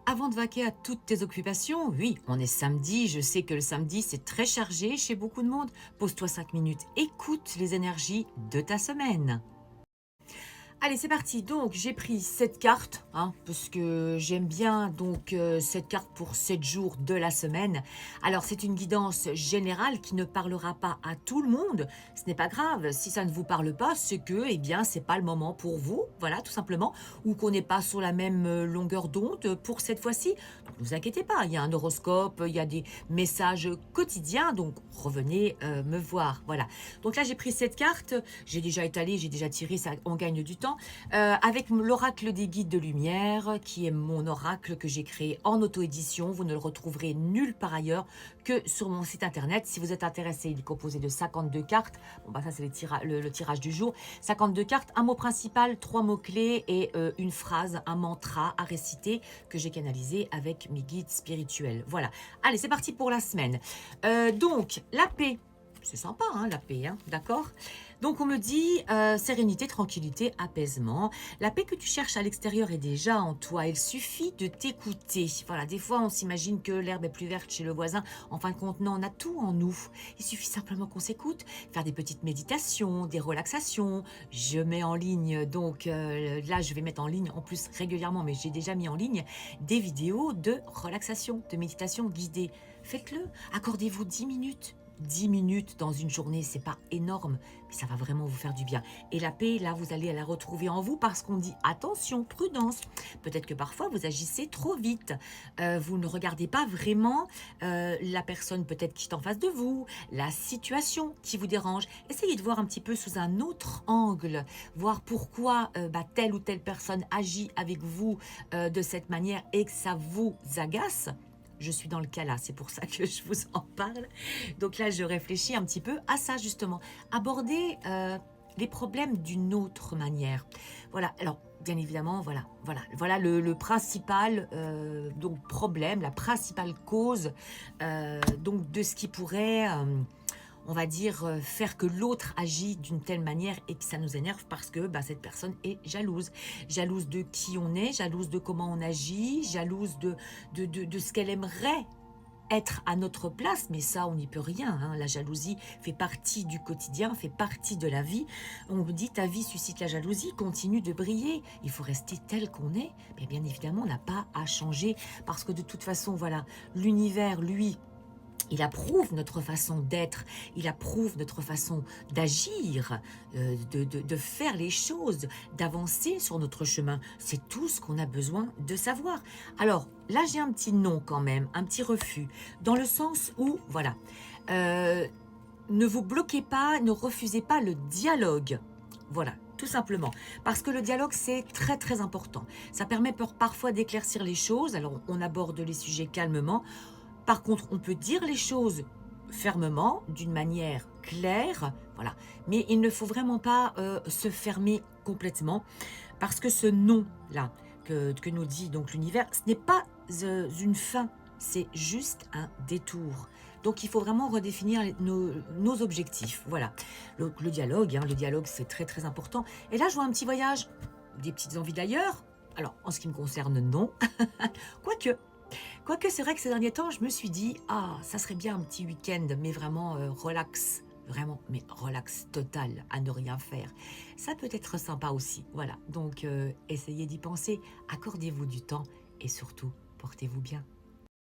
avant de vaquer à toutes tes occupations, oui, on est samedi, je sais que le samedi c'est très chargé chez beaucoup de monde. Pose-toi 5 minutes, écoute les énergies de ta semaine. Allez, c'est parti. Donc, j'ai pris cette carte, hein, parce que j'aime bien donc cette carte pour 7 jours de la semaine. Alors, c'est une guidance générale qui ne parlera pas à tout le monde. Ce n'est pas grave. Si ça ne vous parle pas, c'est que, eh bien, c'est pas le moment pour vous. Voilà, tout simplement. Ou qu'on n'est pas sur la même longueur d'onde pour cette fois-ci. Donc, ne vous inquiétez pas. Il y a un horoscope, il y a des messages quotidiens. Donc, revenez me voir. Voilà. Donc là, j'ai pris cette carte. J'ai déjà étalé, j'ai déjà tiré. Ça, on gagne du temps. Avec l'oracle des guides de lumière, qui est mon oracle que j'ai créé en auto-édition. Vous ne le retrouverez nulle part ailleurs que sur mon site internet. Si vous êtes intéressé, il est composé de 52 cartes. Bon, bah ça, c'est le tirage du jour. 52 cartes, un mot principal, 3 mots-clés et une phrase, un mantra à réciter que j'ai canalisé avec mes guides spirituels. Voilà. Allez, c'est parti pour la semaine. Donc, la paix. C'est sympa, hein, la paix, hein, d'accord? Donc, on me dit sérénité, tranquillité, apaisement. La paix que tu cherches à l'extérieur est déjà en toi. Il suffit de t'écouter. Voilà, des fois, on s'imagine que l'herbe est plus verte chez le voisin. En fin de compte, non, on a tout en nous. Il suffit simplement qu'on s'écoute, faire des petites méditations, des relaxations. Je mets en ligne, donc là, je vais mettre en ligne en plus régulièrement, mais j'ai déjà mis en ligne des vidéos de relaxation, de méditation guidée. Faites-le. Accordez-vous 10 minutes. 10 minutes dans une journée, c'est pas énorme, mais ça va vraiment vous faire du bien. Et la paix, là, vous allez la retrouver en vous parce qu'on dit attention, prudence. Peut-être que parfois, vous agissez trop vite. Vous ne regardez pas vraiment la personne peut-être qui est en face de vous, la situation qui vous dérange. Essayez de voir un petit peu sous un autre angle, voir pourquoi telle ou telle personne agit avec vous de cette manière et que ça vous agace. Je suis dans le cas là, c'est pour ça que je vous en parle. Donc là, je réfléchis un petit peu à ça justement. Aborder les problèmes d'une autre manière. Voilà, alors bien évidemment, voilà le principal donc problème, la principale cause donc de ce qui pourrait on va dire, faire que l'autre agit d'une telle manière et que ça nous énerve parce que cette personne est jalouse. Jalouse de qui on est, jalouse de comment on agit, jalouse de ce qu'elle aimerait être à notre place, mais ça, on n'y peut rien. Hein. La jalousie fait partie du quotidien, fait partie de la vie. On me dit, ta vie suscite la jalousie, continue de briller. Il faut rester tel qu'on est. Mais bien évidemment, on n'a pas à changer parce que de toute façon, voilà, l'univers, lui, il approuve notre façon d'être, il approuve notre façon d'agir, de faire les choses, d'avancer sur notre chemin. C'est tout ce qu'on a besoin de savoir. Alors, là, j'ai un petit non quand même, un petit refus, dans le sens où, voilà, ne vous bloquez pas, ne refusez pas le dialogue. Voilà, tout simplement. Parce que le dialogue, c'est très, très important. Ça permet parfois d'éclaircir les choses. Alors, on aborde les sujets calmement. Par contre, on peut dire les choses fermement, d'une manière claire, voilà. Mais il ne faut vraiment pas se fermer complètement, parce que ce non-là que nous dit donc l'univers, ce n'est pas une fin, c'est juste un détour. Donc, il faut vraiment redéfinir nos objectifs. Voilà. Le dialogue, hein, le dialogue, c'est très, très important. Et là, je vois un petit voyage, des petites envies d'ailleurs. Alors, en ce qui me concerne, non. Quoique, Quoique, c'est vrai que ces derniers temps, je me suis dit, ah, ça serait bien un petit week-end, mais vraiment relax. Vraiment, mais relax total, à ne rien faire. Ça peut être sympa aussi. Voilà. Donc, essayez d'y penser. Accordez-vous du temps et surtout, portez-vous bien.